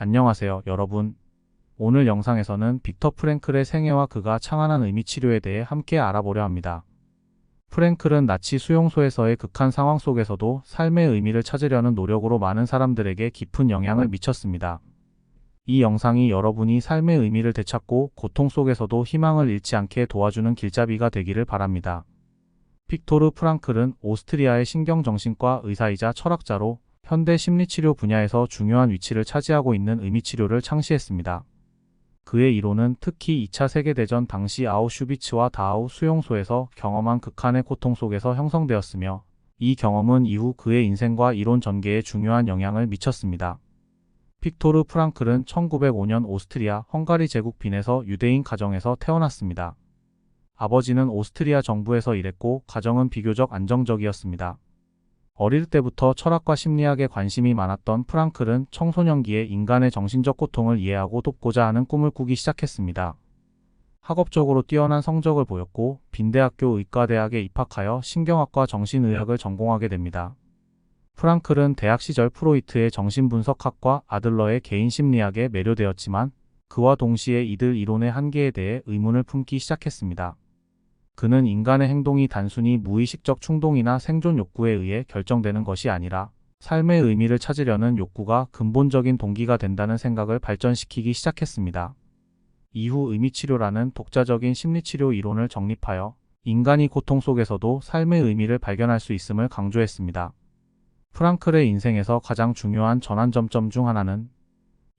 안녕하세요, 여러분. 오늘 영상에서는 빅터 프랭클의 생애와 그가 창안한 의미치료에 대해 함께 알아보려 합니다. 프랭클은 나치 수용소에서의 극한 상황 속에서도 삶의 의미를 찾으려는 노력으로 많은 사람들에게 깊은 영향을 미쳤습니다. 이 영상이 여러분이 삶의 의미를 되찾고 고통 속에서도 희망을 잃지 않게 도와주는 길잡이가 되기를 바랍니다. 빅토르 프랑클은 오스트리아의 신경정신과 의사이자 철학자로 현대 심리치료 분야에서 중요한 위치를 차지하고 있는 의미치료를 창시했습니다. 그의 이론은 특히 2차 세계대전 당시 아우슈비츠와 다하우 수용소에서 경험한 극한의 고통 속에서 형성되었으며, 이 경험은 이후 그의 인생과 이론 전개에 중요한 영향을 미쳤습니다. 빅토르 프랑클은 1905년 오스트리아 헝가리 제국 빈에서 유대인 가정에서 태어났습니다. 아버지는 오스트리아 정부에서 일했고 가정은 비교적 안정적이었습니다. 어릴 때부터 철학과 심리학에 관심이 많았던 프랑클은 청소년기에 인간의 정신적 고통을 이해하고 돕고자 하는 꿈을 꾸기 시작했습니다. 학업적으로 뛰어난 성적을 보였고 빈대학교 의과대학에 입학하여 신경학과 정신의학을 전공하게 됩니다. 프랑클은 대학 시절 프로이트의 정신분석학과 아들러의 개인심리학에 매료되었지만, 그와 동시에 이들 이론의 한계에 대해 의문을 품기 시작했습니다. 그는 인간의 행동이 단순히 무의식적 충동이나 생존 욕구에 의해 결정되는 것이 아니라 삶의 의미를 찾으려는 욕구가 근본적인 동기가 된다는 생각을 발전시키기 시작했습니다. 이후 의미치료라는 독자적인 심리치료 이론을 정립하여 인간이 고통 속에서도 삶의 의미를 발견할 수 있음을 강조했습니다. 프랑클의 인생에서 가장 중요한 전환점점 중 하나는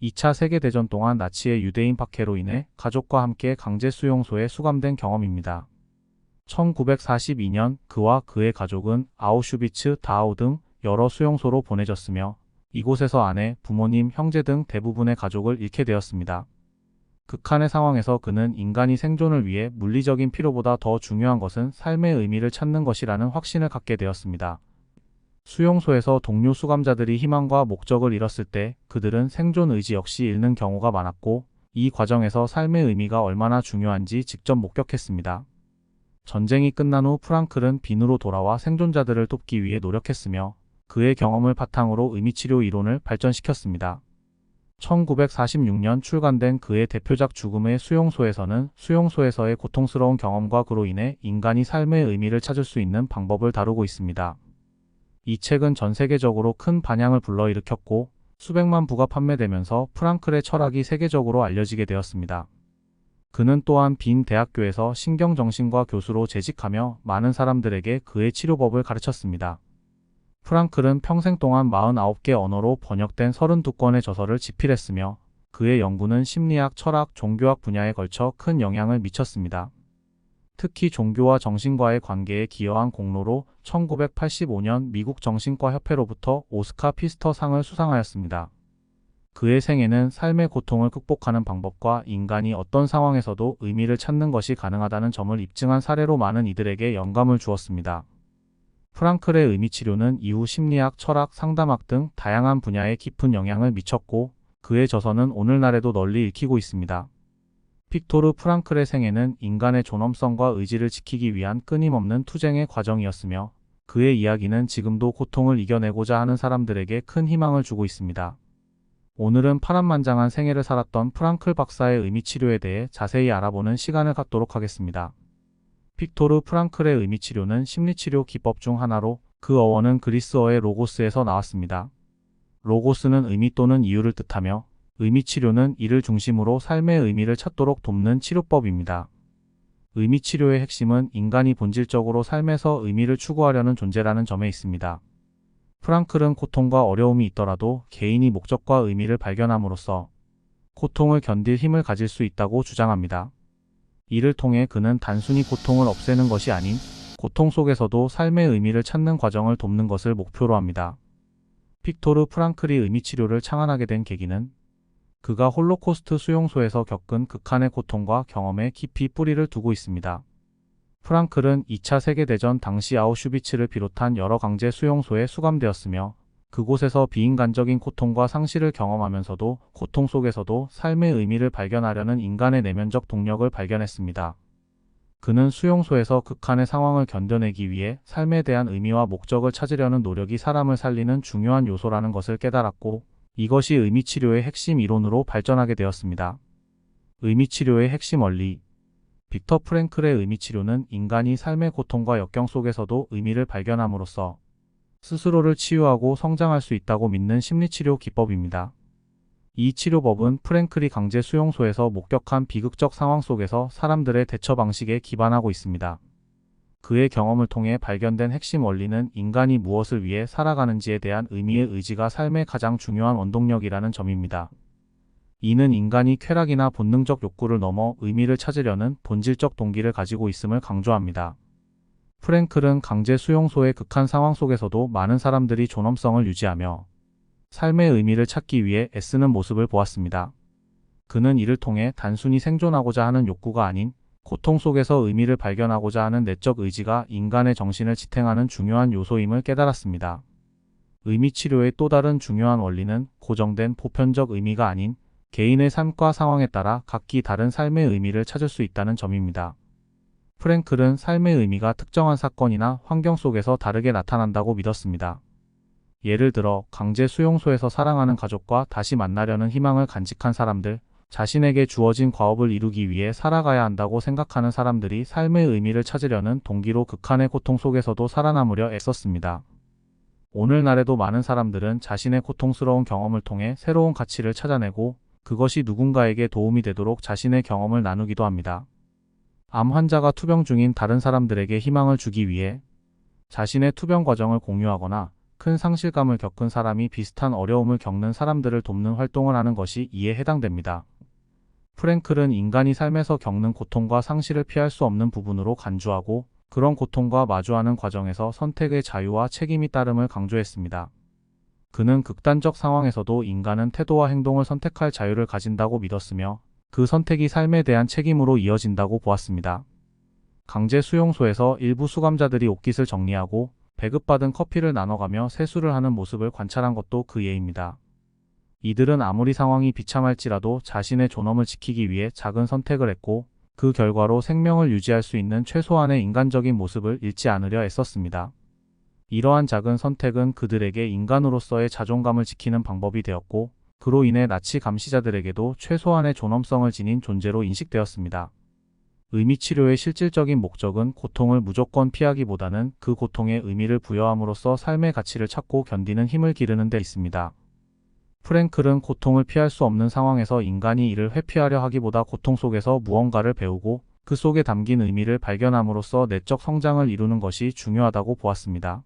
2차 세계대전 동안 나치의 유대인 박해로 인해 가족과 함께 강제 수용소에 수감된 경험입니다. 1942년 그와 그의 가족은 아우슈비츠, 다하우 등 여러 수용소로 보내졌으며, 이곳에서 아내, 부모님, 형제 등 대부분의 가족을 잃게 되었습니다. 극한의 상황에서 그는 인간이 생존을 위해 물리적인 필요보다 더 중요한 것은 삶의 의미를 찾는 것이라는 확신을 갖게 되었습니다. 수용소에서 동료 수감자들이 희망과 목적을 잃었을 때 그들은 생존 의지 역시 잃는 경우가 많았고, 이 과정에서 삶의 의미가 얼마나 중요한지 직접 목격했습니다. 전쟁이 끝난 후 프랑클은 빈으로 돌아와 생존자들을 돕기 위해 노력했으며, 그의 경험을 바탕으로 의미치료 이론을 발전시켰습니다. 1946년 출간된 그의 대표작 죽음의 수용소에서는 수용소에서의 고통스러운 경험과 그로 인해 인간이 삶의 의미를 찾을 수 있는 방법을 다루고 있습니다. 이 책은 전 세계적으로 큰 반향을 불러일으켰고 수백만 부가 판매되면서 프랑클의 철학이 세계적으로 알려지게 되었습니다. 그는 또한 빈 대학교에서 신경정신과 교수로 재직하며 많은 사람들에게 그의 치료법을 가르쳤습니다. 프랑클은 평생 동안 49개 언어로 번역된 32권의 저서를 집필했으며, 그의 연구는 심리학, 철학, 종교학 분야에 걸쳐 큰 영향을 미쳤습니다. 특히 종교와 정신과의 관계에 기여한 공로로 1985년 미국 정신과 협회로부터 오스카 피스터 상을 수상하였습니다. 그의 생애는 삶의 고통을 극복하는 방법과 인간이 어떤 상황에서도 의미를 찾는 것이 가능하다는 점을 입증한 사례로 많은 이들에게 영감을 주었습니다. 프랑클의 의미치료는 이후 심리학, 철학, 상담학 등 다양한 분야에 깊은 영향을 미쳤고, 그의 저서는 오늘날에도 널리 읽히고 있습니다. 빅토르 프랑클의 생애는 인간의 존엄성과 의지를 지키기 위한 끊임없는 투쟁의 과정이었으며, 그의 이야기는 지금도 고통을 이겨내고자 하는 사람들에게 큰 희망을 주고 있습니다. 오늘은 파란만장한 생애를 살았던 프랑클 박사의 의미치료에 대해 자세히 알아보는 시간을 갖도록 하겠습니다. 빅토르 프랑클의 의미치료는 심리치료 기법 중 하나로, 그 어원은 그리스어의 로고스에서 나왔습니다. 로고스는 의미 또는 이유를 뜻하며, 의미치료는 이를 중심으로 삶의 의미를 찾도록 돕는 치료법입니다. 의미치료의 핵심은 인간이 본질적으로 삶에서 의미를 추구하려는 존재라는 점에 있습니다. 프랑클은 고통과 어려움이 있더라도 개인이 목적과 의미를 발견함으로써 고통을 견딜 힘을 가질 수 있다고 주장합니다. 이를 통해 그는 단순히 고통을 없애는 것이 아닌 고통 속에서도 삶의 의미를 찾는 과정을 돕는 것을 목표로 합니다. 빅토르 프랑클이 의미치료를 창안하게 된 계기는 그가 홀로코스트 수용소에서 겪은 극한의 고통과 경험에 깊이 뿌리를 두고 있습니다. 프랑클은 2차 세계대전 당시 아우슈비츠를 비롯한 여러 강제 수용소에 수감되었으며, 그곳에서 비인간적인 고통과 상실을 경험하면서도 고통 속에서도 삶의 의미를 발견하려는 인간의 내면적 동력을 발견했습니다. 그는 수용소에서 극한의 상황을 견뎌내기 위해 삶에 대한 의미와 목적을 찾으려는 노력이 사람을 살리는 중요한 요소라는 것을 깨달았고, 이것이 의미치료의 핵심 이론으로 발전하게 되었습니다. 의미치료의 핵심 원리. 빅터 프랭클의 의미치료는 인간이 삶의 고통과 역경 속에서도 의미를 발견함으로써 스스로를 치유하고 성장할 수 있다고 믿는 심리치료 기법입니다. 이 치료법은 프랭클이 강제 수용소에서 목격한 비극적 상황 속에서 사람들의 대처 방식에 기반하고 있습니다. 그의 경험을 통해 발견된 핵심 원리는 인간이 무엇을 위해 살아가는지에 대한 의미의 의지가 삶의 가장 중요한 원동력이라는 점입니다. 이는 인간이 쾌락이나 본능적 욕구를 넘어 의미를 찾으려는 본질적 동기를 가지고 있음을 강조합니다. 프랭클은 강제 수용소의 극한 상황 속에서도 많은 사람들이 존엄성을 유지하며 삶의 의미를 찾기 위해 애쓰는 모습을 보았습니다. 그는 이를 통해 단순히 생존하고자 하는 욕구가 아닌 고통 속에서 의미를 발견하고자 하는 내적 의지가 인간의 정신을 지탱하는 중요한 요소임을 깨달았습니다. 의미치료의 또 다른 중요한 원리는 고정된 보편적 의미가 아닌 개인의 삶과 상황에 따라 각기 다른 삶의 의미를 찾을 수 있다는 점입니다. 프랭클은 삶의 의미가 특정한 사건이나 환경 속에서 다르게 나타난다고 믿었습니다. 예를 들어 강제 수용소에서 사랑하는 가족과 다시 만나려는 희망을 간직한 사람들, 자신에게 주어진 과업을 이루기 위해 살아가야 한다고 생각하는 사람들이 삶의 의미를 찾으려는 동기로 극한의 고통 속에서도 살아남으려 애썼습니다. 오늘날에도 많은 사람들은 자신의 고통스러운 경험을 통해 새로운 가치를 찾아내고 그것이 누군가에게 도움이 되도록 자신의 경험을 나누기도 합니다. 암 환자가 투병 중인 다른 사람들에게 희망을 주기 위해 자신의 투병 과정을 공유하거나 큰 상실감을 겪은 사람이 비슷한 어려움을 겪는 사람들을 돕는 활동을 하는 것이 이에 해당됩니다. 프랭클은 인간이 삶에서 겪는 고통과 상실을 피할 수 없는 부분으로 간주하고 그런 고통과 마주하는 과정에서 선택의 자유와 책임이 따름을 강조했습니다. 그는 극단적 상황에서도 인간은 태도와 행동을 선택할 자유를 가진다고 믿었으며 그 선택이 삶에 대한 책임으로 이어진다고 보았습니다. 강제 수용소에서 일부 수감자들이 옷깃을 정리하고 배급받은 커피를 나눠가며 세수를 하는 모습을 관찰한 것도 그 예입니다. 이들은 아무리 상황이 비참할지라도 자신의 존엄을 지키기 위해 작은 선택을 했고 그 결과로 생명을 유지할 수 있는 최소한의 인간적인 모습을 잃지 않으려 애썼습니다. 이러한 작은 선택은 그들에게 인간으로서의 자존감을 지키는 방법이 되었고 그로 인해 나치 감시자들에게도 최소한의 존엄성을 지닌 존재로 인식되었습니다. 의미치료의 실질적인 목적은 고통을 무조건 피하기보다는 그 고통에 의미를 부여함으로써 삶의 가치를 찾고 견디는 힘을 기르는 데 있습니다. 프랭클은 고통을 피할 수 없는 상황에서 인간이 이를 회피하려 하기보다 고통 속에서 무언가를 배우고 그 속에 담긴 의미를 발견함으로써 내적 성장을 이루는 것이 중요하다고 보았습니다.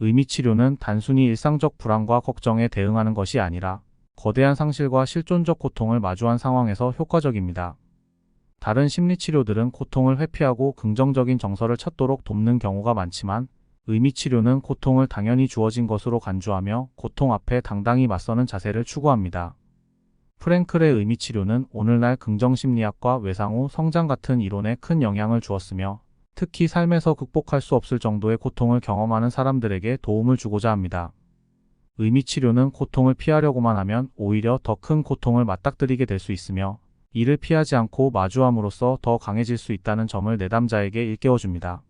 의미치료는 단순히 일상적 불안과 걱정에 대응하는 것이 아니라 거대한 상실과 실존적 고통을 마주한 상황에서 효과적입니다. 다른 심리치료들은 고통을 회피하고 긍정적인 정서를 찾도록 돕는 경우가 많지만 의미치료는 고통을 당연히 주어진 것으로 간주하며 고통 앞에 당당히 맞서는 자세를 추구합니다. 프랭클의 의미치료는 오늘날 긍정심리학과 외상후 성장 같은 이론에 큰 영향을 주었으며 특히 삶에서 극복할 수 없을 정도의 고통을 경험하는 사람들에게 도움을 주고자 합니다. 의미치료는 고통을 피하려고만 하면 오히려 더 큰 고통을 맞닥뜨리게 될 수 있으며 이를 피하지 않고 마주함으로써 더 강해질 수 있다는 점을 내담자에게 일깨워줍니다.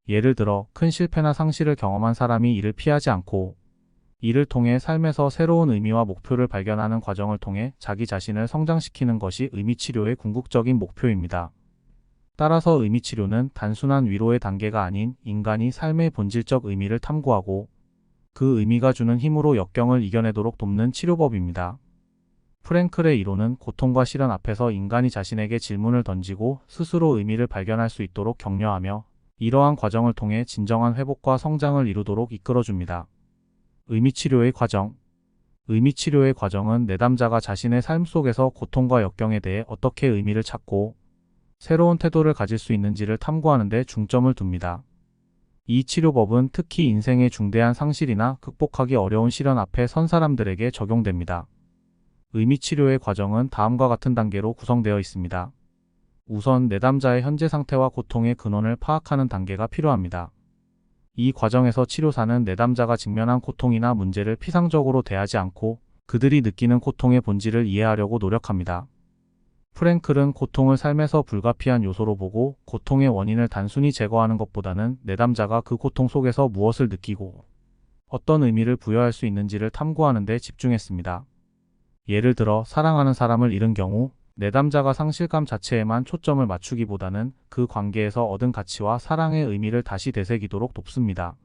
예를 들어 큰 실패나 상실을 경험한 사람이 이를 피하지 않고 이를 통해 삶에서 새로운 의미와 목표를 발견하는 과정을 통해 자기 자신을 성장시키는 것이 의미치료의 궁극적인 목표입니다. 따라서 의미치료는 단순한 위로의 단계가 아닌 인간이 삶의 본질적 의미를 탐구하고 그 의미가 주는 힘으로 역경을 이겨내도록 돕는 치료법입니다. 프랭클의 이론은 고통과 시련 앞에서 인간이 자신에게 질문을 던지고 스스로 의미를 발견할 수 있도록 격려하며 이러한 과정을 통해 진정한 회복과 성장을 이루도록 이끌어줍니다. 의미치료의 과정. 의미치료의 과정은 내담자가 자신의 삶 속에서 고통과 역경에 대해 어떻게 의미를 찾고 새로운 태도를 가질 수 있는지를 탐구하는 데 중점을 둡니다. 이 치료법은 특히 인생의 중대한 상실이나 극복하기 어려운 시련 앞에 선 사람들에게 적용됩니다. 의미치료의 과정은 다음과 같은 단계로 구성되어 있습니다. 우선 내담자의 현재 상태와 고통의 근원을 파악하는 단계가 필요합니다. 이 과정에서 치료사는 내담자가 직면한 고통이나 문제를 피상적으로 대하지 않고 그들이 느끼는 고통의 본질을 이해하려고 노력합니다. 프랭클은 고통을 삶에서 불가피한 요소로 보고 고통의 원인을 단순히 제거하는 것보다는 내담자가 그 고통 속에서 무엇을 느끼고 어떤 의미를 부여할 수 있는지를 탐구하는 데 집중했습니다. 예를 들어 사랑하는 사람을 잃은 경우 내담자가 상실감 자체에만 초점을 맞추기보다는 그 관계에서 얻은 가치와 사랑의 의미를 다시 되새기도록 돕습니다.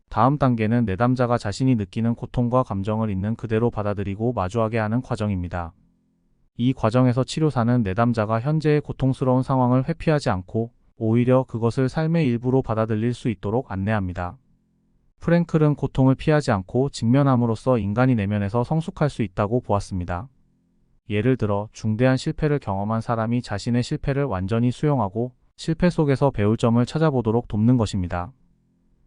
다음 단계는 내담자가 자신이 느끼는 고통과 감정을 있는 그대로 받아들이고 마주하게 하는 과정입니다. 이 과정에서 치료사는 내담자가 현재의 고통스러운 상황을 회피하지 않고 오히려 그것을 삶의 일부로 받아들일 수 있도록 안내합니다. 프랭클은 고통을 피하지 않고 직면함으로써 인간이 내면에서 성숙할 수 있다고 보았습니다. 예를 들어 중대한 실패를 경험한 사람이 자신의 실패를 완전히 수용하고 실패 속에서 배울 점을 찾아보도록 돕는 것입니다.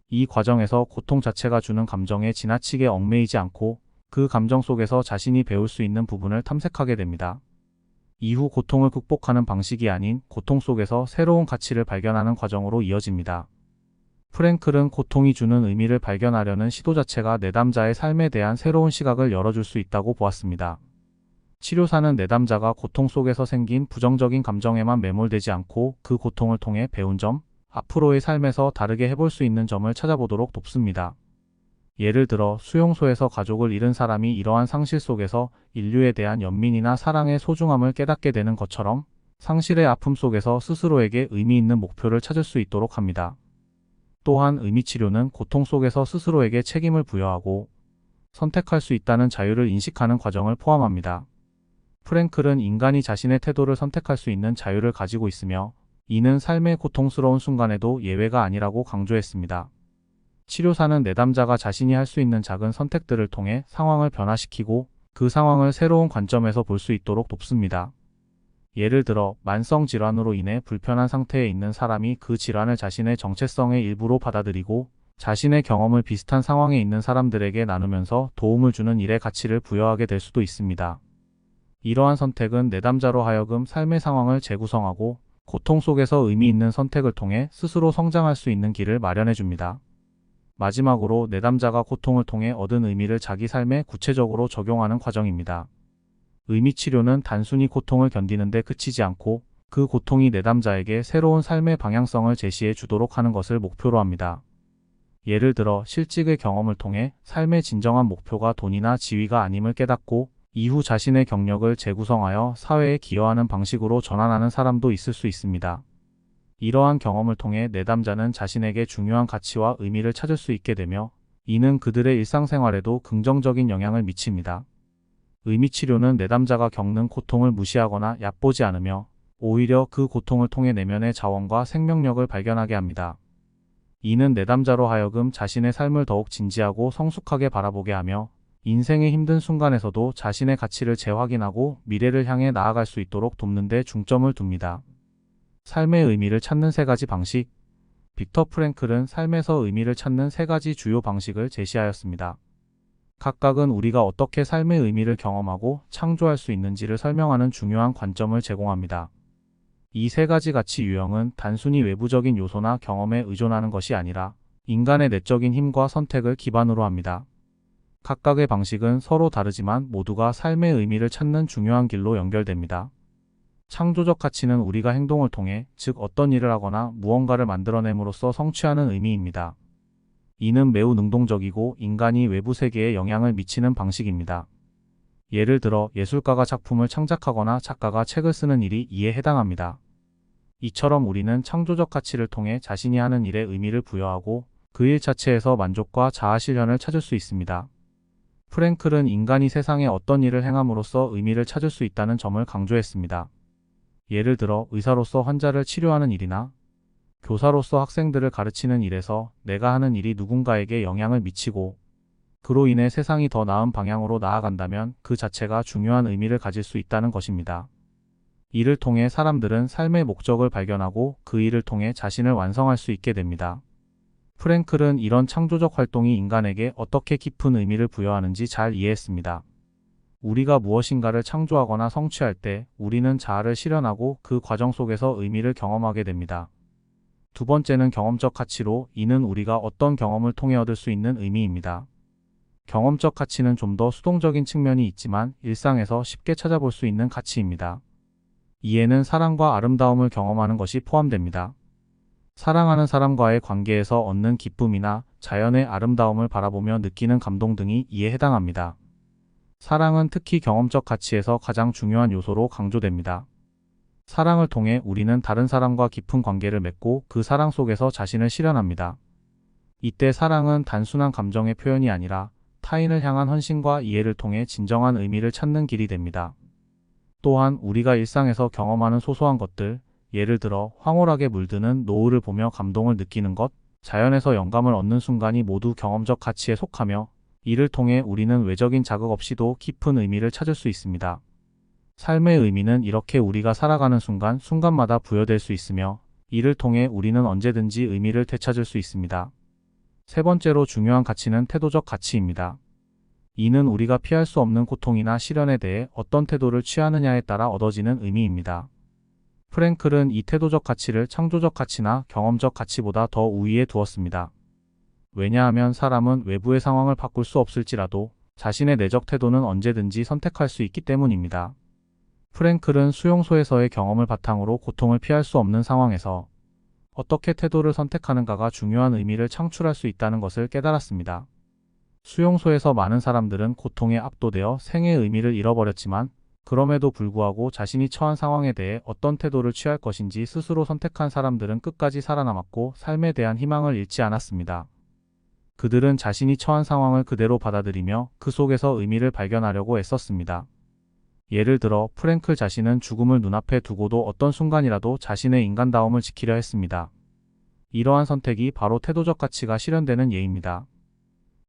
이 과정에서 고통 자체가 주는 감정에 지나치게 얽매이지 않고 그 감정 속에서 자신이 배울 수 있는 부분을 탐색하게 됩니다. 이후 고통을 극복하는 방식이 아닌 고통 속에서 새로운 가치를 발견하는 과정으로 이어집니다. 프랭클은 고통이 주는 의미를 발견하려는 시도 자체가 내담자의 삶에 대한 새로운 시각을 열어줄 수 있다고 보았습니다. 치료사는 내담자가 고통 속에서 생긴 부정적인 감정에만 매몰되지 않고 그 고통을 통해 배운 점, 앞으로의 삶에서 다르게 해볼 수 있는 점을 찾아보도록 돕습니다. 예를 들어 수용소에서 가족을 잃은 사람이 이러한 상실 속에서 인류에 대한 연민이나 사랑의 소중함을 깨닫게 되는 것처럼 상실의 아픔 속에서 스스로에게 의미 있는 목표를 찾을 수 있도록 합니다. 또한 의미치료는 고통 속에서 스스로에게 책임을 부여하고 선택할 수 있다는 자유를 인식하는 과정을 포함합니다. 프랭클은 인간이 자신의 태도를 선택할 수 있는 자유를 가지고 있으며 이는 삶의 고통스러운 순간에도 예외가 아니라고 강조했습니다. 치료사는 내담자가 자신이 할 수 있는 작은 선택들을 통해 상황을 변화시키고 그 상황을 새로운 관점에서 볼 수 있도록 돕습니다. 예를 들어 만성 질환으로 인해 불편한 상태에 있는 사람이 그 질환을 자신의 정체성의 일부로 받아들이고 자신의 경험을 비슷한 상황에 있는 사람들에게 나누면서 도움을 주는 일에 가치를 부여하게 될 수도 있습니다. 이러한 선택은 내담자로 하여금 삶의 상황을 재구성하고 고통 속에서 의미 있는 선택을 통해 스스로 성장할 수 있는 길을 마련해 줍니다. 마지막으로 내담자가 고통을 통해 얻은 의미를 자기 삶에 구체적으로 적용하는 과정입니다. 의미치료는 단순히 고통을 견디는 데 그치지 않고 그 고통이 내담자에게 새로운 삶의 방향성을 제시해 주도록 하는 것을 목표로 합니다. 예를 들어 실직의 경험을 통해 삶의 진정한 목표가 돈이나 지위가 아님을 깨닫고 이후 자신의 경력을 재구성하여 사회에 기여하는 방식으로 전환하는 사람도 있을 수 있습니다. 이러한 경험을 통해 내담자는 자신에게 중요한 가치와 의미를 찾을 수 있게 되며 이는 그들의 일상생활에도 긍정적인 영향을 미칩니다. 의미치료는 내담자가 겪는 고통을 무시하거나 얕보지 않으며 오히려 그 고통을 통해 내면의 자원과 생명력을 발견하게 합니다. 이는 내담자로 하여금 자신의 삶을 더욱 진지하고 성숙하게 바라보게 하며 인생의 힘든 순간에서도 자신의 가치를 재확인하고 미래를 향해 나아갈 수 있도록 돕는 데 중점을 둡니다. 삶의 의미를 찾는 세 가지 방식. 빅터 프랭클은 삶에서 의미를 찾는 세 가지 주요 방식을 제시하였습니다. 각각은 우리가 어떻게 삶의 의미를 경험하고 창조할 수 있는지를 설명하는 중요한 관점을 제공합니다. 이 세 가지 가치 유형은 단순히 외부적인 요소나 경험에 의존하는 것이 아니라 인간의 내적인 힘과 선택을 기반으로 합니다. 각각의 방식은 서로 다르지만 모두가 삶의 의미를 찾는 중요한 길로 연결됩니다. 창조적 가치는 우리가 행동을 통해, 즉 어떤 일을 하거나 무언가를 만들어냄으로써 성취하는 의미입니다. 이는 매우 능동적이고 인간이 외부 세계에 영향을 미치는 방식입니다. 예를 들어 예술가가 작품을 창작하거나 작가가 책을 쓰는 일이 이에 해당합니다. 이처럼 우리는 창조적 가치를 통해 자신이 하는 일에 의미를 부여하고 그 일 자체에서 만족과 자아 실현을 찾을 수 있습니다. 프랭클은 인간이 세상에 어떤 일을 행함으로써 의미를 찾을 수 있다는 점을 강조했습니다. 예를 들어 의사로서 환자를 치료하는 일이나 교사로서 학생들을 가르치는 일에서 내가 하는 일이 누군가에게 영향을 미치고 그로 인해 세상이 더 나은 방향으로 나아간다면 그 자체가 중요한 의미를 가질 수 있다는 것입니다. 이를 통해 사람들은 삶의 목적을 발견하고 그 일을 통해 자신을 완성할 수 있게 됩니다. 프랭클은 이런 창조적 활동이 인간에게 어떻게 깊은 의미를 부여하는지 잘 이해했습니다. 우리가 무엇인가를 창조하거나 성취할 때 우리는 자아를 실현하고 그 과정 속에서 의미를 경험하게 됩니다. 두 번째는 경험적 가치로, 이는 우리가 어떤 경험을 통해 얻을 수 있는 의미입니다. 경험적 가치는 좀 더 수동적인 측면이 있지만 일상에서 쉽게 찾아볼 수 있는 가치입니다. 이에는 사랑과 아름다움을 경험하는 것이 포함됩니다. 사랑하는 사람과의 관계에서 얻는 기쁨이나 자연의 아름다움을 바라보며 느끼는 감동 등이 이에 해당합니다. 사랑은 특히 경험적 가치에서 가장 중요한 요소로 강조됩니다. 사랑을 통해 우리는 다른 사람과 깊은 관계를 맺고 그 사랑 속에서 자신을 실현합니다. 이때 사랑은 단순한 감정의 표현이 아니라 타인을 향한 헌신과 이해를 통해 진정한 의미를 찾는 길이 됩니다. 또한 우리가 일상에서 경험하는 소소한 것들, 예를 들어 황홀하게 물드는 노을을 보며 감동을 느끼는 것, 자연에서 영감을 얻는 순간이 모두 경험적 가치에 속하며 이를 통해 우리는 외적인 자극 없이도 깊은 의미를 찾을 수 있습니다. 삶의 의미는 이렇게 우리가 살아가는 순간, 순간마다 부여될 수 있으며 이를 통해 우리는 언제든지 의미를 되찾을 수 있습니다. 세 번째로 중요한 가치는 태도적 가치입니다. 이는 우리가 피할 수 없는 고통이나 시련에 대해 어떤 태도를 취하느냐에 따라 얻어지는 의미입니다. 프랭클은 이 태도적 가치를 창조적 가치나 경험적 가치보다 더 우위에 두었습니다. 왜냐하면 사람은 외부의 상황을 바꿀 수 없을지라도 자신의 내적 태도는 언제든지 선택할 수 있기 때문입니다. 프랭클은 수용소에서의 경험을 바탕으로 고통을 피할 수 없는 상황에서 어떻게 태도를 선택하는가가 중요한 의미를 창출할 수 있다는 것을 깨달았습니다. 수용소에서 많은 사람들은 고통에 압도되어 생의 의미를 잃어버렸지만 그럼에도 불구하고 자신이 처한 상황에 대해 어떤 태도를 취할 것인지 스스로 선택한 사람들은 끝까지 살아남았고 삶에 대한 희망을 잃지 않았습니다. 그들은 자신이 처한 상황을 그대로 받아들이며 그 속에서 의미를 발견하려고 애썼습니다. 예를 들어 프랭클 자신은 죽음을 눈앞에 두고도 어떤 순간이라도 자신의 인간다움을 지키려 했습니다. 이러한 선택이 바로 태도적 가치가 실현되는 예입니다.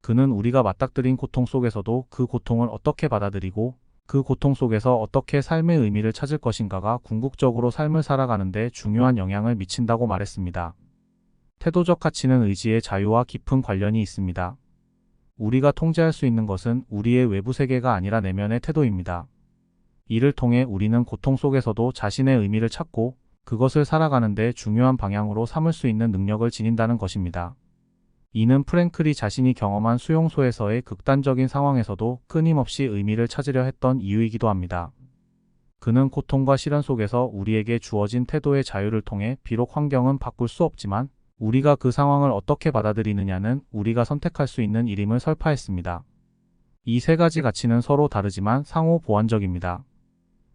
그는 우리가 맞닥뜨린 고통 속에서도 그 고통을 어떻게 받아들이고 그 고통 속에서 어떻게 삶의 의미를 찾을 것인가가 궁극적으로 삶을 살아가는 데 중요한 영향을 미친다고 말했습니다. 태도적 가치는 의지의 자유와 깊은 관련이 있습니다. 우리가 통제할 수 있는 것은 우리의 외부 세계가 아니라 내면의 태도입니다. 이를 통해 우리는 고통 속에서도 자신의 의미를 찾고 그것을 살아가는 데 중요한 방향으로 삼을 수 있는 능력을 지닌다는 것입니다. 이는 프랭클이 자신이 경험한 수용소에서의 극단적인 상황에서도 끊임없이 의미를 찾으려 했던 이유이기도 합니다. 그는 고통과 시련 속에서 우리에게 주어진 태도의 자유를 통해 비록 환경은 바꿀 수 없지만 우리가 그 상황을 어떻게 받아들이느냐는 우리가 선택할 수 있는 일임을 설파했습니다. 이 세 가지 가치는 서로 다르지만 상호 보완적입니다.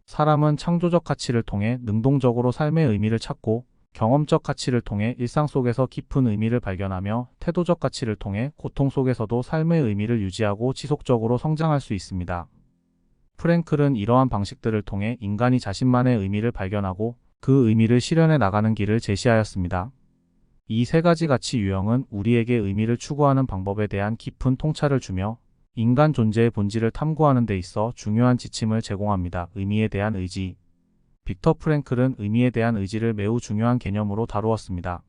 사람은 창조적 가치를 통해 능동적으로 삶의 의미를 찾고 경험적 가치를 통해 일상 속에서 깊은 의미를 발견하며 태도적 가치를 통해 고통 속에서도 삶의 의미를 유지하고 지속적으로 성장할 수 있습니다. 프랭클은 이러한 방식들을 통해 인간이 자신만의 의미를 발견하고 그 의미를 실현해 나가는 길을 제시하였습니다. 이 세 가지 가치 유형은 우리에게 의미를 추구하는 방법에 대한 깊은 통찰을 주며 인간 존재의 본질을 탐구하는 데 있어 중요한 지침을 제공합니다. 의미에 대한 의지. 빅터 프랭클은 의미에 대한 의지를 매우 중요한 개념으로 다루었습니다.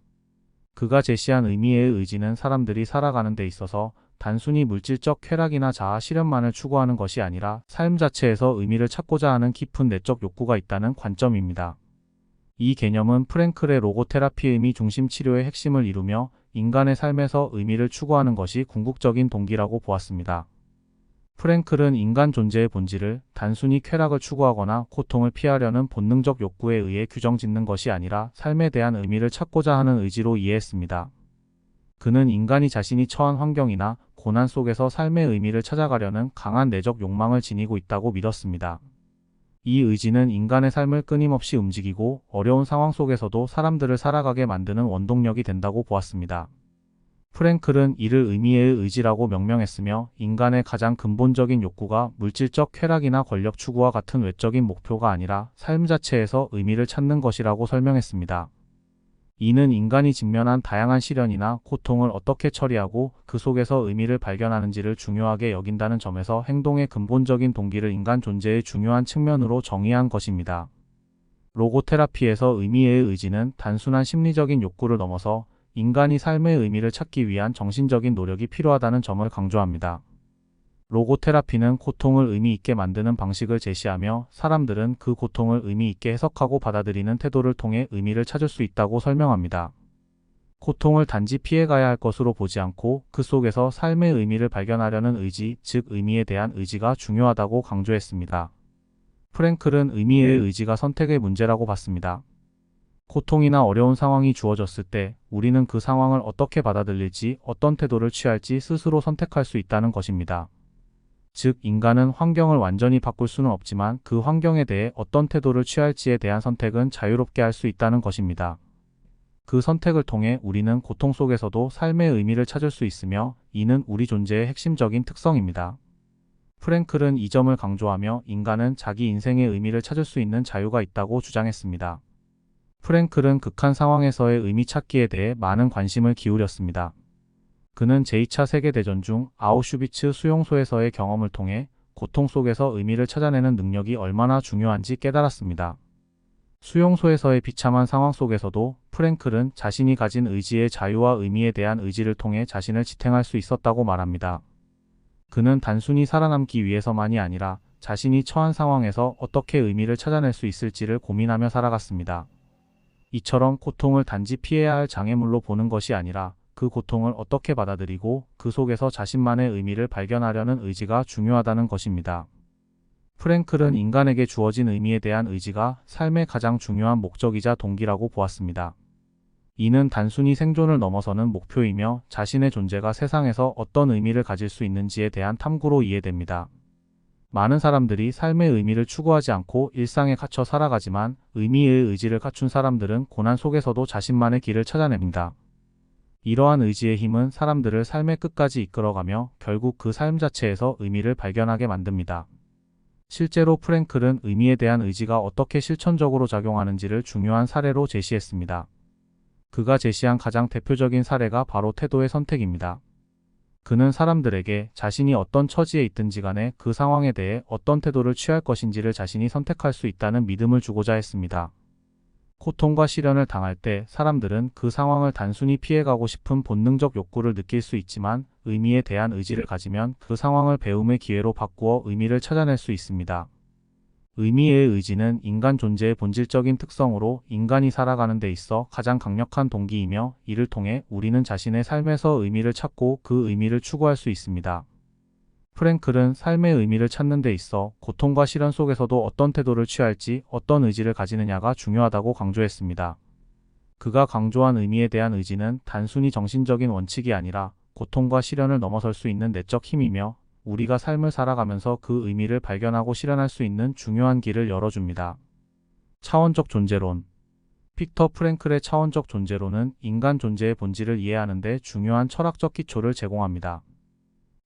그가 제시한 의미의 의지는 사람들이 살아가는 데 있어서 단순히 물질적 쾌락이나 자아 실현만을 추구하는 것이 아니라 삶 자체에서 의미를 찾고자 하는 깊은 내적 욕구가 있다는 관점입니다. 이 개념은 프랭클의 로고테라피 의미 중심 치료의 핵심을 이루며 인간의 삶에서 의미를 추구하는 것이 궁극적인 동기라고 보았습니다. 프랭클은 인간 존재의 본질을 단순히 쾌락을 추구하거나 고통을 피하려는 본능적 욕구에 의해 규정짓는 것이 아니라 삶에 대한 의미를 찾고자 하는 의지로 이해했습니다. 그는 인간이 자신이 처한 환경이나 고난 속에서 삶의 의미를 찾아가려는 강한 내적 욕망을 지니고 있다고 믿었습니다. 이 의지는 인간의 삶을 끊임없이 움직이고 어려운 상황 속에서도 사람들을 살아가게 만드는 원동력이 된다고 보았습니다. 프랭클은 이를 의미의 의지라고 명명했으며 인간의 가장 근본적인 욕구가 물질적 쾌락이나 권력 추구와 같은 외적인 목표가 아니라 삶 자체에서 의미를 찾는 것이라고 설명했습니다. 이는 인간이 직면한 다양한 시련이나 고통을 어떻게 처리하고 그 속에서 의미를 발견하는지를 중요하게 여긴다는 점에서 행동의 근본적인 동기를 인간 존재의 중요한 측면으로 정의한 것입니다. 로고테라피에서 의미의 의지는 단순한 심리적인 욕구를 넘어서 인간이 삶의 의미를 찾기 위한 정신적인 노력이 필요하다는 점을 강조합니다. 로고테라피는 고통을 의미 있게 만드는 방식을 제시하며 사람들은 그 고통을 의미 있게 해석하고 받아들이는 태도를 통해 의미를 찾을 수 있다고 설명합니다. 고통을 단지 피해가야 할 것으로 보지 않고 그 속에서 삶의 의미를 발견하려는 의지, 즉 의미에 대한 의지가 중요하다고 강조했습니다. 프랭클은 의미의 의지가 선택의 문제라고 봤습니다. 고통이나 어려운 상황이 주어졌을 때 우리는 그 상황을 어떻게 받아들일지, 어떤 태도를 취할지 스스로 선택할 수 있다는 것입니다. 즉, 인간은 환경을 완전히 바꿀 수는 없지만 그 환경에 대해 어떤 태도를 취할지에 대한 선택은 자유롭게 할 수 있다는 것입니다. 그 선택을 통해 우리는 고통 속에서도 삶의 의미를 찾을 수 있으며 이는 우리 존재의 핵심적인 특성입니다. 프랭클은 이 점을 강조하며 인간은 자기 인생의 의미를 찾을 수 있는 자유가 있다고 주장했습니다. 프랭클은 극한 상황에서의 의미 찾기에 대해 많은 관심을 기울였습니다. 그는 제2차 세계대전 중 아우슈비츠 수용소에서의 경험을 통해 고통 속에서 의미를 찾아내는 능력이 얼마나 중요한지 깨달았습니다. 수용소에서의 비참한 상황 속에서도 프랭클은 자신이 가진 의지의 자유와 의미에 대한 의지를 통해 자신을 지탱할 수 있었다고 말합니다. 그는 단순히 살아남기 위해서만이 아니라 자신이 처한 상황에서 어떻게 의미를 찾아낼 수 있을지를 고민하며 살아갔습니다. 이처럼 고통을 단지 피해야 할 장애물로 보는 것이 아니라 그 고통을 어떻게 받아들이고 그 속에서 자신만의 의미를 발견하려는 의지가 중요하다는 것입니다. 프랭클은 인간에게 주어진 의미에 대한 의지가 삶의 가장 중요한 목적이자 동기라고 보았습니다. 이는 단순히 생존을 넘어서는 목표이며 자신의 존재가 세상에서 어떤 의미를 가질 수 있는지에 대한 탐구로 이해됩니다. 많은 사람들이 삶의 의미를 추구하지 않고 일상에 갇혀 살아가지만 의미의 의지를 갖춘 사람들은 고난 속에서도 자신만의 길을 찾아냅니다. 이러한 의지의 힘은 사람들을 삶의 끝까지 이끌어가며 결국 그 삶 자체에서 의미를 발견하게 만듭니다. 실제로 프랭클은 의미에 대한 의지가 어떻게 실천적으로 작용하는지를 중요한 사례로 제시했습니다. 그가 제시한 가장 대표적인 사례가 바로 태도의 선택입니다. 그는 사람들에게 자신이 어떤 처지에 있든지 간에 그 상황에 대해 어떤 태도를 취할 것인지를 자신이 선택할 수 있다는 믿음을 주고자 했습니다. 고통과 시련을 당할 때 사람들은 그 상황을 단순히 피해가고 싶은 본능적 욕구를 느낄 수 있지만 의미에 대한 의지를 가지면 그 상황을 배움의 기회로 바꾸어 의미를 찾아낼 수 있습니다. 의미의 의지는 인간 존재의 본질적인 특성으로 인간이 살아가는 데 있어 가장 강력한 동기이며 이를 통해 우리는 자신의 삶에서 의미를 찾고 그 의미를 추구할 수 있습니다. 프랭클은 삶의 의미를 찾는 데 있어 고통과 시련 속에서도 어떤 태도를 취할지, 어떤 의지를 가지느냐가 중요하다고 강조했습니다. 그가 강조한 의미에 대한 의지는 단순히 정신적인 원칙이 아니라 고통과 시련을 넘어설 수 있는 내적 힘이며 우리가 삶을 살아가면서 그 의미를 발견하고 실현할 수 있는 중요한 길을 열어줍니다. 차원적 존재론. 빅터 프랭클의 차원적 존재론은 인간 존재의 본질을 이해하는 데 중요한 철학적 기초를 제공합니다.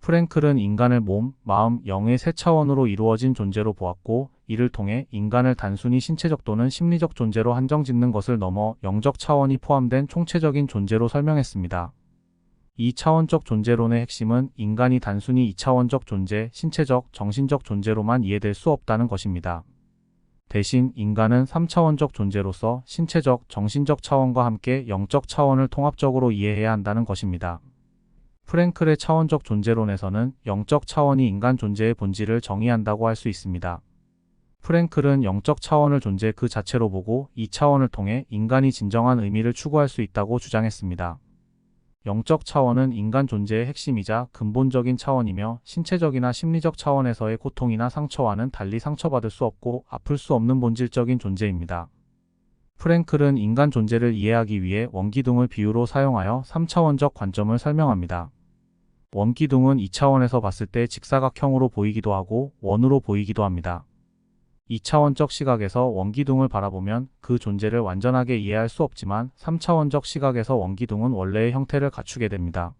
프랭클은 인간을 몸, 마음, 영의 세 차원으로 이루어진 존재로 보았고 이를 통해 인간을 단순히 신체적 또는 심리적 존재로 한정짓는 것을 넘어 영적 차원이 포함된 총체적인 존재로 설명했습니다. 이 차원적 존재론의 핵심은 인간이 단순히 2차원적 존재, 신체적, 정신적 존재로만 이해될 수 없다는 것입니다. 대신 인간은 3차원적 존재로서 신체적, 정신적 차원과 함께 영적 차원을 통합적으로 이해해야 한다는 것입니다. 프랭클의 차원적 존재론에서는 영적 차원이 인간 존재의 본질을 정의한다고 할 수 있습니다. 프랭클은 영적 차원을 존재 그 자체로 보고 이 차원을 통해 인간이 진정한 의미를 추구할 수 있다고 주장했습니다. 영적 차원은 인간 존재의 핵심이자 근본적인 차원이며 신체적이나 심리적 차원에서의 고통이나 상처와는 달리 상처받을 수 없고 아플 수 없는 본질적인 존재입니다. 프랭클은 인간 존재를 이해하기 위해 원기둥을 비유로 사용하여 3차원적 관점을 설명합니다. 원기둥은 2차원에서 봤을 때 직사각형으로 보이기도 하고 원으로 보이기도 합니다. 2차원적 시각에서 원기둥을 바라보면 그 존재를 완전하게 이해할 수 없지만 3차원적 시각에서 원기둥은 원래의 형태를 갖추게 됩니다.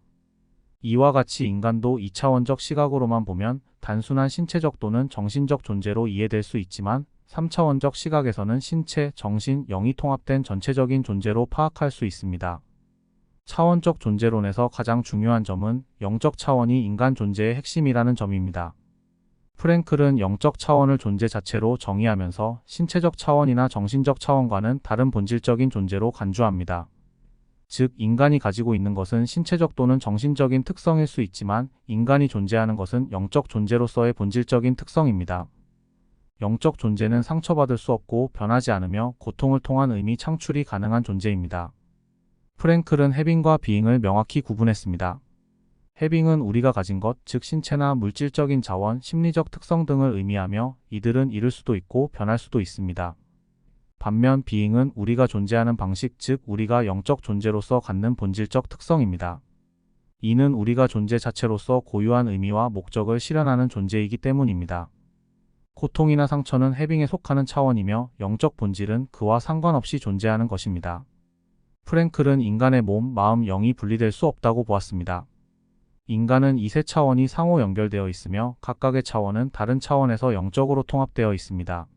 이와 같이 인간도 2차원적 시각으로만 보면 단순한 신체적 또는 정신적 존재로 이해될 수 있지만 3차원적 시각에서는 신체, 정신, 영이 통합된 전체적인 존재로 파악할 수 있습니다. 차원적 존재론에서 가장 중요한 점은 영적 차원이 인간 존재의 핵심이라는 점입니다. 프랭클은 영적 차원을 존재 자체로 정의하면서 신체적 차원이나 정신적 차원과는 다른 본질적인 존재로 간주합니다. 즉, 인간이 가지고 있는 것은 신체적 또는 정신적인 특성일 수 있지만 인간이 존재하는 것은 영적 존재로서의 본질적인 특성입니다. 영적 존재는 상처받을 수 없고 변하지 않으며 고통을 통한 의미 창출이 가능한 존재입니다. 프랭클은 해빙과 비잉을 명확히 구분했습니다. 해빙은 우리가 가진 것, 즉 신체나 물질적인 자원, 심리적 특성 등을 의미하며 이들은 이룰 수도 있고 변할 수도 있습니다. 반면 being은 우리가 존재하는 방식, 즉 우리가 영적 존재로서 갖는 본질적 특성입니다. 이는 우리가 존재 자체로서 고유한 의미와 목적을 실현하는 존재이기 때문입니다. 고통이나 상처는 해빙에 속하는 차원이며 영적 본질은 그와 상관없이 존재하는 것입니다. 프랭클은 인간의 몸, 마음, 영이 분리될 수 없다고 보았습니다. 인간은 이 세 차원이 상호 연결되어 있으며 각각의 차원은 다른 차원에서 영적으로 통합되어 있습니다.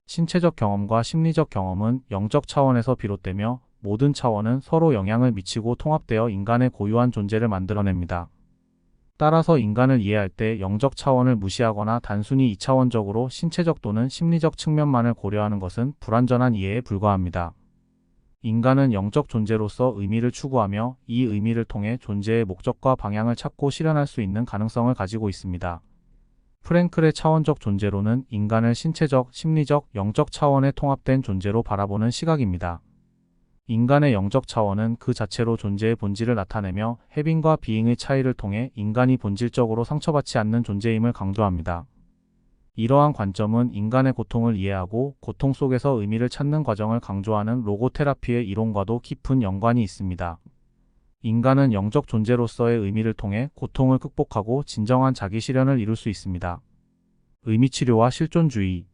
신체적 경험과 심리적 경험은 영적 차원에서 비롯되며 모든 차원은 서로 영향을 미치고 통합되어 인간의 고유한 존재를 만들어냅니다. 따라서 인간을 이해할 때 영적 차원을 무시하거나 단순히 이차원적으로 신체적 또는 심리적 측면만을 고려하는 것은 불완전한 이해에 불과합니다. 인간은 영적 존재로서 의미를 추구하며 이 의미를 통해 존재의 목적과 방향을 찾고 실현할 수 있는 가능성을 가지고 있습니다. 프랭클의 차원적 존재론은 인간을 신체적, 심리적, 영적 차원의 통합된 존재로 바라보는 시각입니다. 인간의 영적 차원은 그 자체로 존재의 본질을 나타내며 해빙과 비잉의 차이를 통해 인간이 본질적으로 상처받지 않는 존재임을 강조합니다. 이러한 관점은 인간의 고통을 이해하고 고통 속에서 의미를 찾는 과정을 강조하는 로고테라피의 이론과도 깊은 연관이 있습니다. 인간은 영적 존재로서의 의미를 통해 고통을 극복하고 진정한 자기 실현을 이룰 수 있습니다. 의미치료와 실존주의.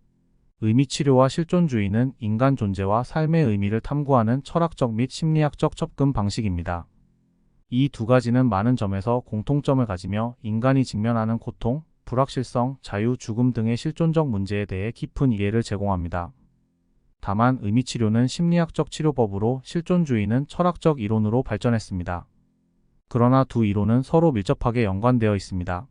의미치료와 실존주의는 인간 존재와 삶의 의미를 탐구하는 철학적 및 심리학적 접근 방식입니다. 이 두 가지는 많은 점에서 공통점을 가지며 인간이 직면하는 고통, 불확실성, 자유, 죽음 등의 실존적 문제에 대해 깊은 이해를 제공합니다. 다만 의미치료는 심리학적 치료법으로 실존주의는 철학적 이론으로 발전했습니다. 그러나 두 이론은 서로 밀접하게 연관되어 있습니다.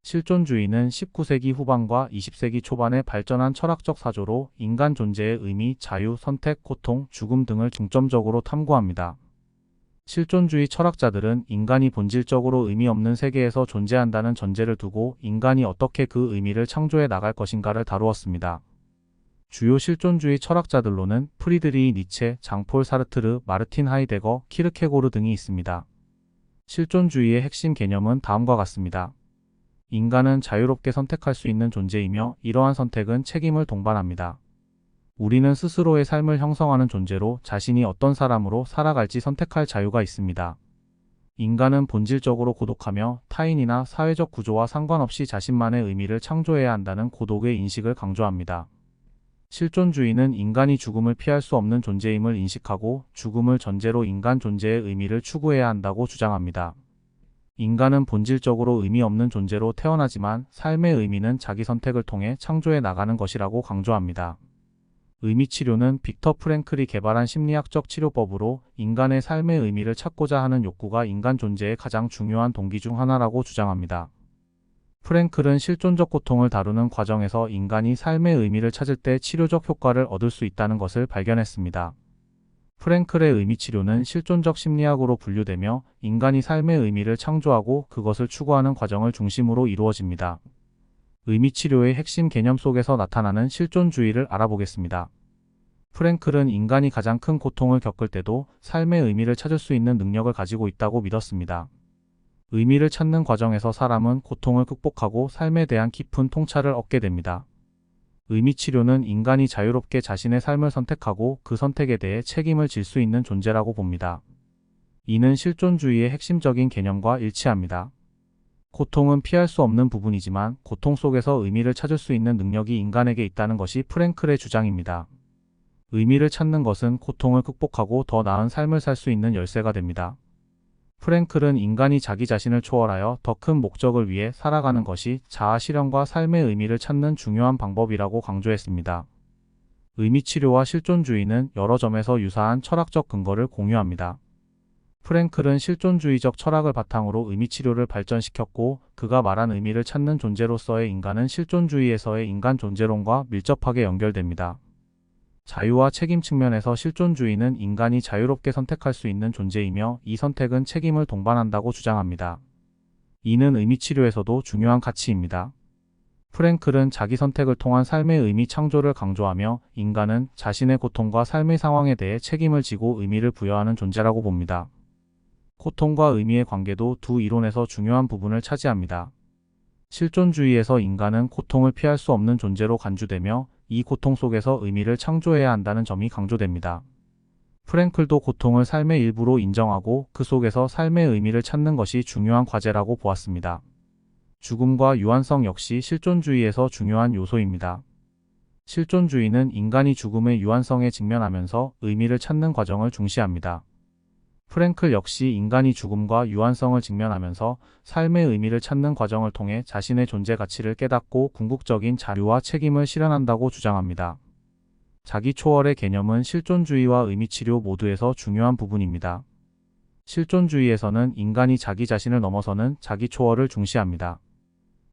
실존주의는 19세기 후반과 20세기 초반에 발전한 철학적 사조로 인간 존재의 의미, 자유, 선택, 고통, 죽음 등을 중점적으로 탐구합니다. 실존주의 철학자들은 인간이 본질적으로 의미 없는 세계에서 존재한다는 전제를 두고 인간이 어떻게 그 의미를 창조해 나갈 것인가를 다루었습니다. 주요 실존주의 철학자들로는 프리드리히 니체, 장폴 사르트르, 마르틴 하이데거, 키르케고르 등이 있습니다. 실존주의의 핵심 개념은 다음과 같습니다. 인간은 자유롭게 선택할 수 있는 존재이며 이러한 선택은 책임을 동반합니다. 우리는 스스로의 삶을 형성하는 존재로 자신이 어떤 사람으로 살아갈지 선택할 자유가 있습니다. 인간은 본질적으로 고독하며 타인이나 사회적 구조와 상관없이 자신만의 의미를 창조해야 한다는 고독의 인식을 강조합니다. 실존주의는 인간이 죽음을 피할 수 없는 존재임을 인식하고 죽음을 전제로 인간 존재의 의미를 추구해야 한다고 주장합니다. 인간은 본질적으로 의미 없는 존재로 태어나지만 삶의 의미는 자기 선택을 통해 창조해 나가는 것이라고 강조합니다. 의미치료는 빅터 프랭클이 개발한 심리학적 치료법으로 인간의 삶의 의미를 찾고자 하는 욕구가 인간 존재의 가장 중요한 동기 중 하나라고 주장합니다. 프랭클은 실존적 고통을 다루는 과정에서 인간이 삶의 의미를 찾을 때 치료적 효과를 얻을 수 있다는 것을 발견했습니다. 프랭클의 의미치료는 실존적 심리학으로 분류되며 인간이 삶의 의미를 창조하고 그것을 추구하는 과정을 중심으로 이루어집니다. 의미치료의 핵심 개념 속에서 나타나는 실존주의를 알아보겠습니다. 프랭클은 인간이 가장 큰 고통을 겪을 때도 삶의 의미를 찾을 수 있는 능력을 가지고 있다고 믿었습니다. 의미를 찾는 과정에서 사람은 고통을 극복하고 삶에 대한 깊은 통찰을 얻게 됩니다. 의미치료는 인간이 자유롭게 자신의 삶을 선택하고 그 선택에 대해 책임을 질 수 있는 존재라고 봅니다. 이는 실존주의의 핵심적인 개념과 일치합니다. 고통은 피할 수 없는 부분이지만 고통 속에서 의미를 찾을 수 있는 능력이 인간에게 있다는 것이 프랭클의 주장입니다. 의미를 찾는 것은 고통을 극복하고 더 나은 삶을 살 수 있는 열쇠가 됩니다. 프랭클은 인간이 자기 자신을 초월하여 더 큰 목적을 위해 살아가는 것이 자아 실현과 삶의 의미를 찾는 중요한 방법이라고 강조했습니다. 의미치료와 실존주의는 여러 점에서 유사한 철학적 근거를 공유합니다. 프랭클은 실존주의적 철학을 바탕으로 의미치료를 발전시켰고 그가 말한 의미를 찾는 존재로서의 인간은 실존주의에서의 인간 존재론과 밀접하게 연결됩니다. 자유와 책임 측면에서 실존주의는 인간이 자유롭게 선택할 수 있는 존재이며 이 선택은 책임을 동반한다고 주장합니다. 이는 의미치료에서도 중요한 가치입니다. 프랭클은 자기 선택을 통한 삶의 의미 창조를 강조하며 인간은 자신의 고통과 삶의 상황에 대해 책임을 지고 의미를 부여하는 존재라고 봅니다. 고통과 의미의 관계도 두 이론에서 중요한 부분을 차지합니다. 실존주의에서 인간은 고통을 피할 수 없는 존재로 간주되며 이 고통 속에서 의미를 창조해야 한다는 점이 강조됩니다. 프랭클도 고통을 삶의 일부로 인정하고 그 속에서 삶의 의미를 찾는 것이 중요한 과제라고 보았습니다. 죽음과 유한성 역시 실존주의에서 중요한 요소입니다. 실존주의는 인간이 죽음의 유한성에 직면하면서 의미를 찾는 과정을 중시합니다. 프랭클 역시 인간이 죽음과 유한성을 직면하면서 삶의 의미를 찾는 과정을 통해 자신의 존재 가치를 깨닫고 궁극적인 자유와 책임을 실현한다고 주장합니다. 자기 초월의 개념은 실존주의와 의미치료 모두에서 중요한 부분입니다. 실존주의에서는 인간이 자기 자신을 넘어서는 자기 초월을 중시합니다.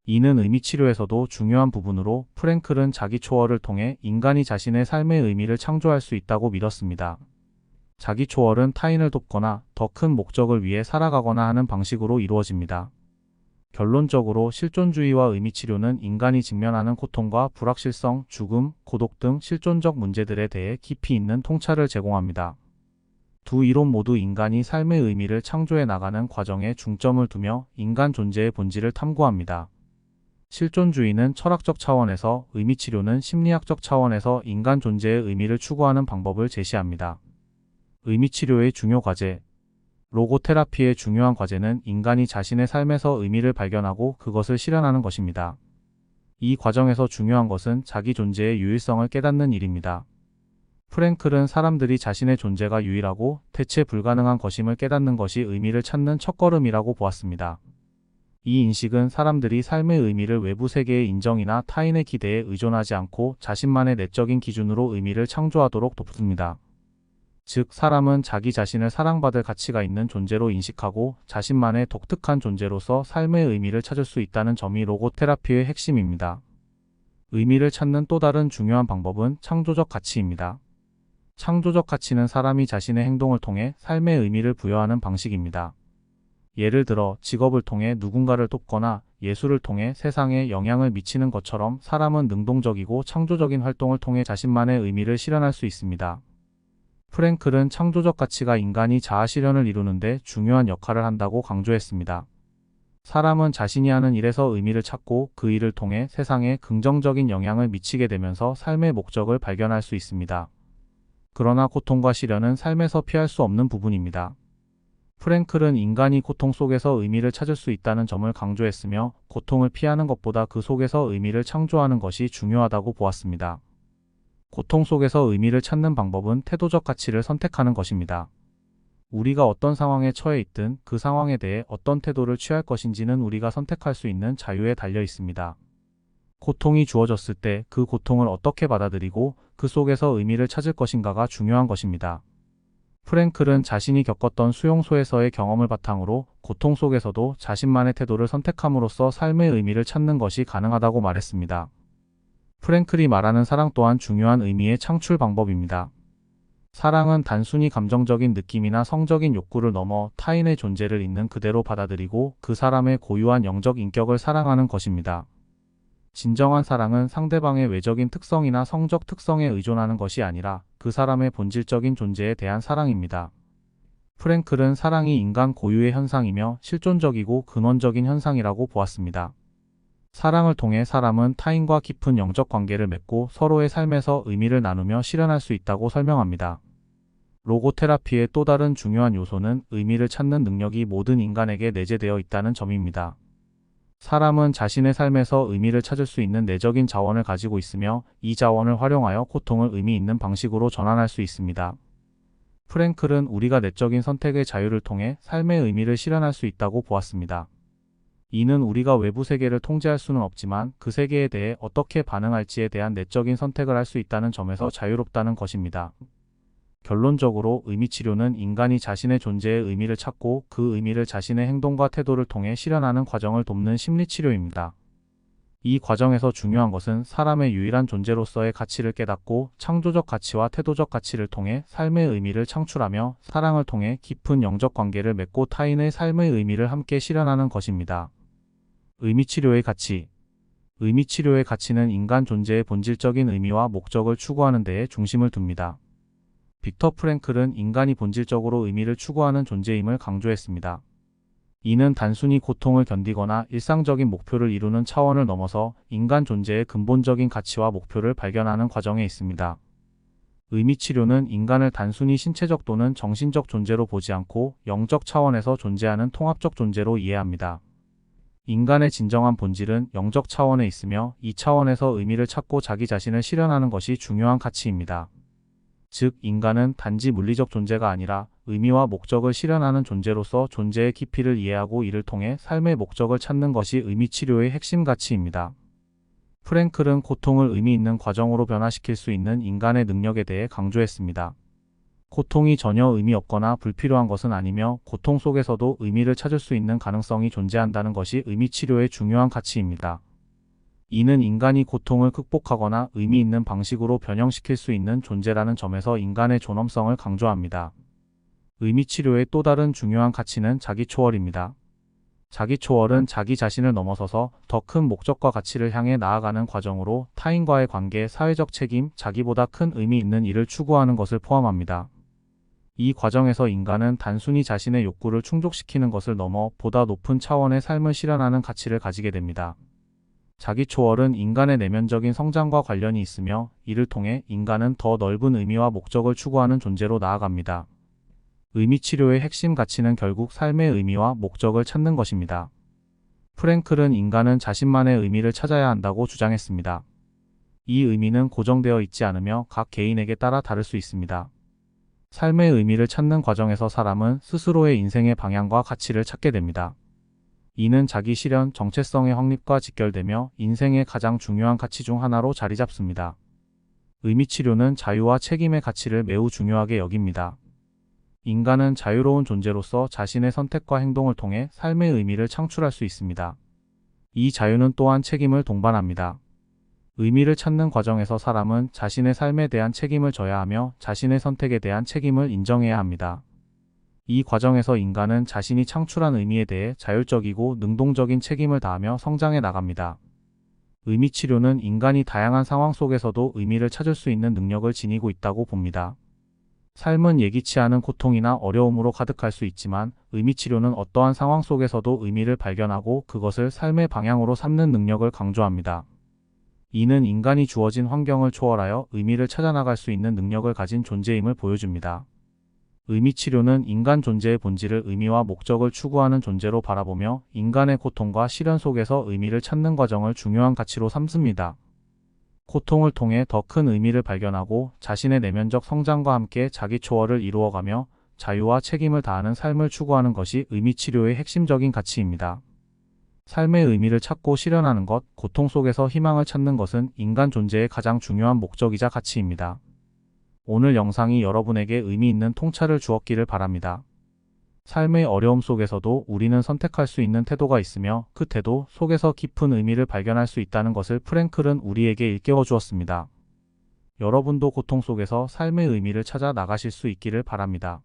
이는 의미치료에서도 중요한 부분으로 프랭클은 자기 초월을 통해 인간이 자신의 삶의 의미를 창조할 수 있다고 믿었습니다. 자기 초월은 타인을 돕거나 더 큰 목적을 위해 살아가거나 하는 방식으로 이루어집니다. 결론적으로 실존주의와 의미치료는 인간이 직면하는 고통과 불확실성, 죽음, 고독 등 실존적 문제들에 대해 깊이 있는 통찰을 제공합니다. 두 이론 모두 인간이 삶의 의미를 창조해 나가는 과정에 중점을 두며 인간 존재의 본질을 탐구합니다. 실존주의는 철학적 차원에서, 의미치료는 심리학적 차원에서 인간 존재의 의미를 추구하는 방법을 제시합니다. 의미치료의 중요 과제. 로고테라피의 중요한 과제는 인간이 자신의 삶에서 의미를 발견하고 그것을 실현하는 것입니다. 이 과정에서 중요한 것은 자기 존재의 유일성을 깨닫는 일입니다. 프랭클은 사람들이 자신의 존재가 유일하고 대체 불가능한 것임을 깨닫는 것이 의미를 찾는 첫걸음이라고 보았습니다. 이 인식은 사람들이 삶의 의미를 외부 세계의 인정이나 타인의 기대에 의존하지 않고 자신만의 내적인 기준으로 의미를 창조하도록 돕습니다. 즉, 사람은 자기 자신을 사랑받을 가치가 있는 존재로 인식하고 자신만의 독특한 존재로서 삶의 의미를 찾을 수 있다는 점이 로고테라피의 핵심입니다. 의미를 찾는 또 다른 중요한 방법은 창조적 가치입니다. 창조적 가치는 사람이 자신의 행동을 통해 삶의 의미를 부여하는 방식입니다. 예를 들어 직업을 통해 누군가를 돕거나 예술을 통해 세상에 영향을 미치는 것처럼 사람은 능동적이고 창조적인 활동을 통해 자신만의 의미를 실현할 수 있습니다. 프랭클은 창조적 가치가 인간이 자아 실현을 이루는데 중요한 역할을 한다고 강조했습니다. 사람은 자신이 하는 일에서 의미를 찾고 그 일을 통해 세상에 긍정적인 영향을 미치게 되면서 삶의 목적을 발견할 수 있습니다. 그러나 고통과 시련은 삶에서 피할 수 없는 부분입니다. 프랭클은 인간이 고통 속에서 의미를 찾을 수 있다는 점을 강조했으며 고통을 피하는 것보다 그 속에서 의미를 창조하는 것이 중요하다고 보았습니다. 고통 속에서 의미를 찾는 방법은 태도적 가치를 선택하는 것입니다. 우리가 어떤 상황에 처해 있든 그 상황에 대해 어떤 태도를 취할 것인지는 우리가 선택할 수 있는 자유에 달려 있습니다. 고통이 주어졌을 때 그 고통을 어떻게 받아들이고 그 속에서 의미를 찾을 것인가가 중요한 것입니다. 프랭클은 자신이 겪었던 수용소에서의 경험을 바탕으로 고통 속에서도 자신만의 태도를 선택함으로써 삶의 의미를 찾는 것이 가능하다고 말했습니다. 프랭클이 말하는 사랑 또한 중요한 의미의 창출 방법입니다. 사랑은 단순히 감정적인 느낌이나 성적인 욕구를 넘어 타인의 존재를 있는 그대로 받아들이고 그 사람의 고유한 영적 인격을 사랑하는 것입니다. 진정한 사랑은 상대방의 외적인 특성이나 성적 특성에 의존하는 것이 아니라 그 사람의 본질적인 존재에 대한 사랑입니다. 프랭클은 사랑이 인간 고유의 현상이며 실존적이고 근원적인 현상이라고 보았습니다. 사랑을 통해 사람은 타인과 깊은 영적 관계를 맺고 서로의 삶에서 의미를 나누며 실현할 수 있다고 설명합니다. 로고테라피의 또 다른 중요한 요소는 의미를 찾는 능력이 모든 인간에게 내재되어 있다는 점입니다. 사람은 자신의 삶에서 의미를 찾을 수 있는 내적인 자원을 가지고 있으며 이 자원을 활용하여 고통을 의미 있는 방식으로 전환할 수 있습니다. 프랭클은 우리가 내적인 선택의 자유를 통해 삶의 의미를 실현할 수 있다고 보았습니다. 이는 우리가 외부 세계를 통제할 수는 없지만 그 세계에 대해 어떻게 반응할지에 대한 내적인 선택을 할 수 있다는 점에서 자유롭다는 것입니다. 결론적으로 의미치료는 인간이 자신의 존재의 의미를 찾고 그 의미를 자신의 행동과 태도를 통해 실현하는 과정을 돕는 심리치료입니다. 이 과정에서 중요한 것은 사람의 유일한 존재로서의 가치를 깨닫고 창조적 가치와 태도적 가치를 통해 삶의 의미를 창출하며 사랑을 통해 깊은 영적 관계를 맺고 타인의 삶의 의미를 함께 실현하는 것입니다. 의미치료의 가치. 의미치료의 가치는 인간 존재의 본질적인 의미와 목적을 추구하는 데에 중심을 둡니다. 빅터 프랭클은 인간이 본질적으로 의미를 추구하는 존재임을 강조했습니다. 이는 단순히 고통을 견디거나 일상적인 목표를 이루는 차원을 넘어서 인간 존재의 근본적인 가치와 목표를 발견하는 과정에 있습니다. 의미치료는 인간을 단순히 신체적 또는 정신적 존재로 보지 않고 영적 차원에서 존재하는 통합적 존재로 이해합니다. 인간의 진정한 본질은 영적 차원에 있으며 이 차원에서 의미를 찾고 자기 자신을 실현하는 것이 중요한 가치입니다. 즉, 인간은 단지 물리적 존재가 아니라 의미와 목적을 실현하는 존재로서 존재의 깊이를 이해하고 이를 통해 삶의 목적을 찾는 것이 의미치료의 핵심 가치입니다. 프랭클은 고통을 의미 있는 과정으로 변화시킬 수 있는 인간의 능력에 대해 강조했습니다. 고통이 전혀 의미 없거나 불필요한 것은 아니며 고통 속에서도 의미를 찾을 수 있는 가능성이 존재한다는 것이 의미치료의 중요한 가치입니다. 이는 인간이 고통을 극복하거나 의미 있는 방식으로 변형시킬 수 있는 존재라는 점에서 인간의 존엄성을 강조합니다. 의미치료의 또 다른 중요한 가치는 자기초월입니다. 자기초월은 자기 자신을 넘어서서 더 큰 목적과 가치를 향해 나아가는 과정으로 타인과의 관계, 사회적 책임, 자기보다 큰 의미 있는 일을 추구하는 것을 포함합니다. 이 과정에서 인간은 단순히 자신의 욕구를 충족시키는 것을 넘어 보다 높은 차원의 삶을 실현하는 가치를 가지게 됩니다. 자기초월은 인간의 내면적인 성장과 관련이 있으며 이를 통해 인간은 더 넓은 의미와 목적을 추구하는 존재로 나아갑니다. 의미치료의 핵심 가치는 결국 삶의 의미와 목적을 찾는 것입니다. 프랭클은 인간은 자신만의 의미를 찾아야 한다고 주장했습니다. 이 의미는 고정되어 있지 않으며 각 개인에게 따라 다를 수 있습니다. 삶의 의미를 찾는 과정에서 사람은 스스로의 인생의 방향과 가치를 찾게 됩니다. 이는 자기 실현, 정체성의 확립과 직결되며 인생의 가장 중요한 가치 중 하나로 자리 잡습니다. 의미치료는 자유와 책임의 가치를 매우 중요하게 여깁니다. 인간은 자유로운 존재로서 자신의 선택과 행동을 통해 삶의 의미를 창출할 수 있습니다. 이 자유는 또한 책임을 동반합니다. 의미를 찾는 과정에서 사람은 자신의 삶에 대한 책임을 져야 하며 자신의 선택에 대한 책임을 인정해야 합니다. 이 과정에서 인간은 자신이 창출한 의미에 대해 자율적이고 능동적인 책임을 다하며 성장해 나갑니다. 의미치료는 인간이 다양한 상황 속에서도 의미를 찾을 수 있는 능력을 지니고 있다고 봅니다. 삶은 예기치 않은 고통이나 어려움으로 가득할 수 있지만 의미치료는 어떠한 상황 속에서도 의미를 발견하고 그것을 삶의 방향으로 삼는 능력을 강조합니다. 이는 인간이 주어진 환경을 초월하여 의미를 찾아나갈 수 있는 능력을 가진 존재임을 보여줍니다. 의미치료는 인간 존재의 본질을 의미와 목적을 추구하는 존재로 바라보며 인간의 고통과 시련 속에서 의미를 찾는 과정을 중요한 가치로 삼습니다. 고통을 통해 더 큰 의미를 발견하고 자신의 내면적 성장과 함께 자기 초월을 이루어가며 자유와 책임을 다하는 삶을 추구하는 것이 의미치료의 핵심적인 가치입니다. 삶의 의미를 찾고 실현하는 것, 고통 속에서 희망을 찾는 것은 인간 존재의 가장 중요한 목적이자 가치입니다. 오늘 영상이 여러분에게 의미 있는 통찰을 주었기를 바랍니다. 삶의 어려움 속에서도 우리는 선택할 수 있는 태도가 있으며 그 태도 속에서 깊은 의미를 발견할 수 있다는 것을 프랭클은 우리에게 일깨워 주었습니다. 여러분도 고통 속에서 삶의 의미를 찾아 나가실 수 있기를 바랍니다.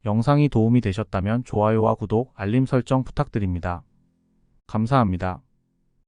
영상이 도움이 되셨다면 좋아요와 구독, 알림 설정 부탁드립니다. 감사합니다.